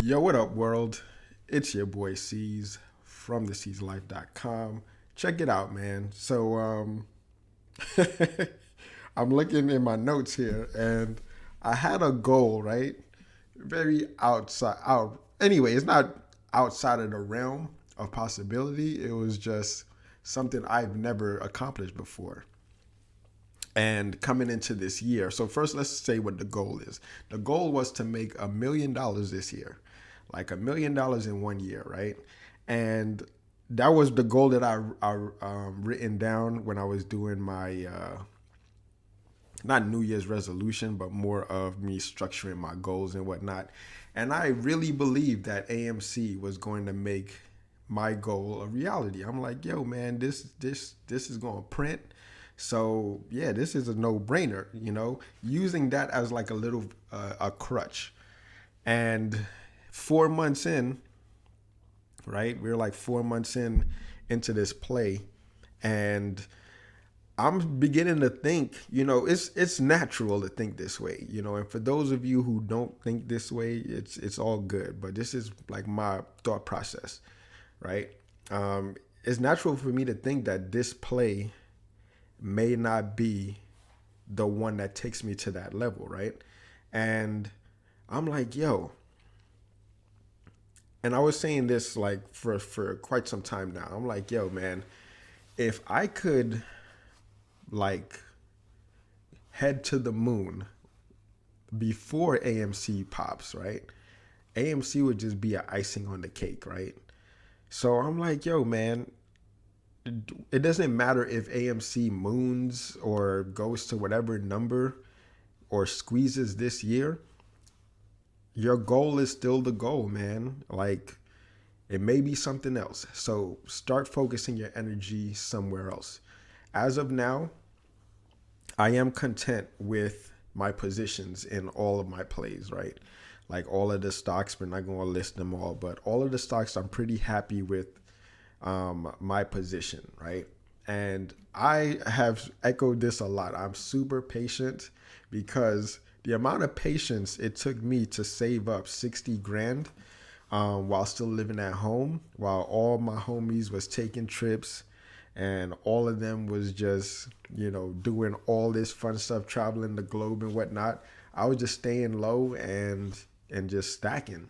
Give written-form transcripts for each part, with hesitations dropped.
Yo, what up, world? It's your boy C's from theclife.com. Check it out, man. I'm looking in my notes here, and I had a goal, right? Very outside out. Anyway, it's not outside of the realm of possibility. It was just something I've never accomplished before. And coming into this year, so first let's say what the goal is. The goal was to make $1 million this year, like $1 million in 1 year, right? And that was the goal that I written down when I was doing my not New Year's resolution, but more of me structuring my goals and whatnot. And I really believed that AMC was going to make my goal a reality. I'm like, yo, man, this is going to print. So yeah, this is a no brainer. Using that as like a little a crutch. And 4 months in, right? We're like 4 months into this play, and I'm beginning to think, it's natural to think this way, and for those of you who don't think this way, it's all good. But this is like my thought process, right? It's natural for me to think that this play may not be the one that takes me to that level, right? And I'm like, yo, and I was saying this like for quite some time now. I'm like, yo, man, if I could like head to the moon before AMC pops, right? AMC would just be an icing on the cake, right? So I'm like, yo, man, it doesn't matter if AMC moons or goes to whatever number or squeezes this year. Your goal is still the goal, man. Like, it may be something else. So start focusing your energy somewhere else. As of now, I am content with my positions in all of my plays, right? Like all of the stocks, we're not going to list them all, but all of the stocks, I'm pretty happy with my position, right? And I have echoed this a lot. I'm super patient because the amount of patience it took me to save up 60 grand while still living at home, while all my homies was taking trips and all of them was just, doing all this fun stuff, traveling the globe and whatnot. I was just staying low and just stacking.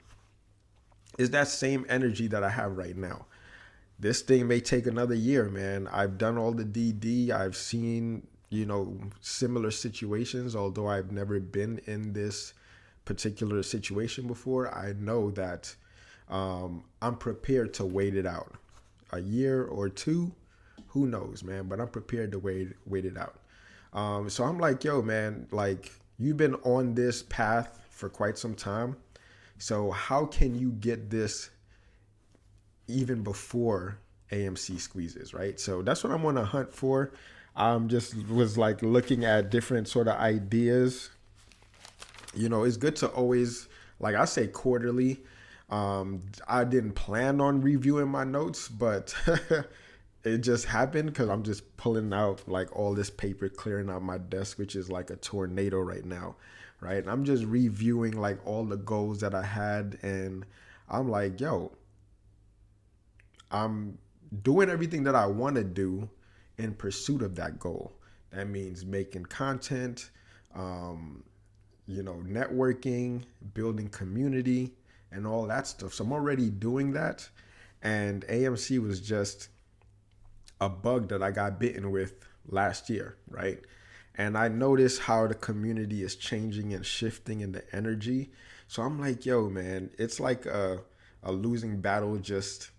It's that same energy that I have right now. This thing may take another year, man. I've done all the DD. I've seen, similar situations, although I've never been in this particular situation before. I know that I'm prepared to wait it out. A year or two, who knows, man? But I'm prepared to wait it out. So I'm like, yo, man, like you've been on this path for quite some time. So how can you get this even before AMC squeezes, right? So that's what I'm on a hunt for. Just was like looking at different sort of ideas. It's good to always, like I say, quarterly. I didn't plan on reviewing my notes, but it just happened because I'm just pulling out like all this paper, clearing out my desk, which is like a tornado right now, right? And I'm just reviewing like all the goals that I had, and I'm like, yo, I'm doing everything that I want to do in pursuit of that goal. That means making content, networking, building community, and all that stuff. So I'm already doing that. And AMC was just a bug that I got bitten with last year, right? And I noticed how the community is changing and shifting in the energy. So I'm like, yo, man, it's like a losing battle just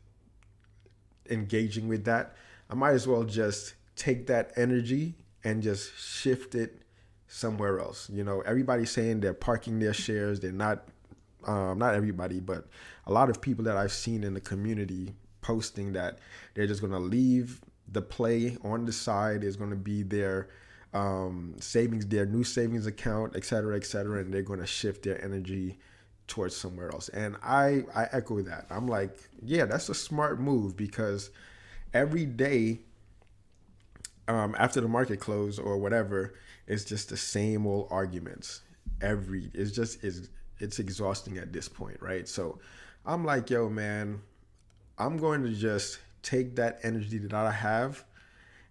engaging with that. I might as well just take that energy and just shift it somewhere else. Everybody's saying they're parking their shares. They're not everybody, but a lot of people that I've seen in the community posting that they're just going to leave the play on the side. Is going to be their savings, their new savings account, et cetera, and they're going to shift their energy towards somewhere else. And I echo that. I'm like, yeah, that's a smart move because every day after the market close or whatever, it's just the same old arguments. It's it's exhausting at this point, right? So I'm like, yo, man, I'm going to just take that energy that I have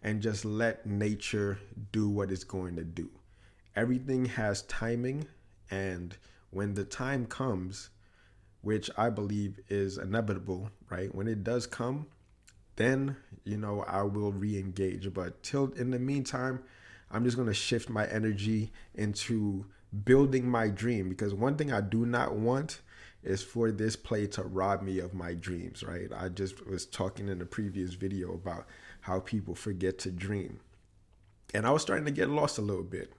and just let nature do what it's going to do. Everything has timing, and when the time comes, which I believe is inevitable, right? When it does come, then I will re-engage. But till in the meantime, I'm just gonna shift my energy into building my dream, because one thing I do not want is for this play to rob me of my dreams, right? I just was talking in the previous video about how people forget to dream, and I was starting to get lost a little bit.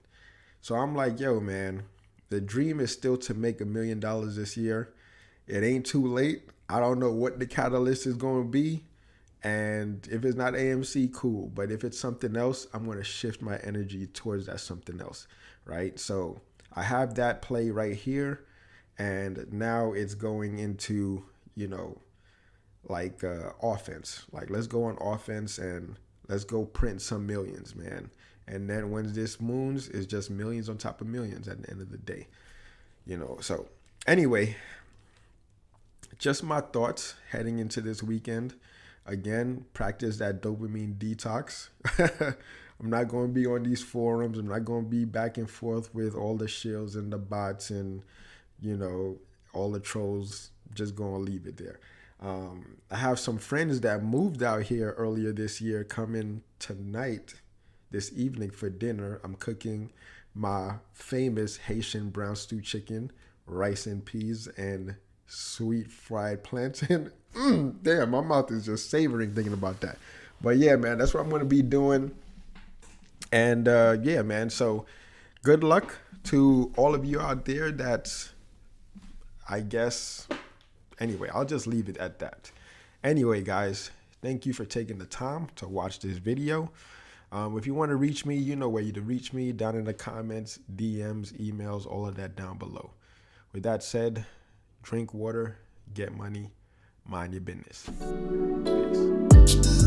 So I'm like, yo, man, the dream is still to make $1 million this year. It ain't too late. I don't know what the catalyst is going to be. And if it's not AMC, cool. But if it's something else, I'm going to shift my energy towards that something else, right? So I have that play right here. And now it's going into, offense. Like, let's go on offense and let's go print some millions, man. And then when this moons, is just millions on top of millions at the end of the day. So anyway, just my thoughts heading into this weekend. Again, practice that dopamine detox. I'm not going to be on these forums. I'm not going to be back and forth with all the shills and the bots and, all the trolls. Just going to leave it there. I have some friends that moved out here earlier this year coming tonight, this evening for dinner. I'm cooking my famous Haitian brown stew chicken, rice and peas, and sweet fried plantain. Damn, my mouth is just savoring thinking about that. But yeah, man, that's what I'm going to be doing. And yeah, man, so good luck to all of you out there. That's, I guess, anyway, I'll just leave it at that. Anyway, guys, thank you for taking the time to watch this video. If you want to reach me, you know where to reach me, down in the comments, DMs, emails, all of that down below. With that said, drink water, get money, mind your business. Peace.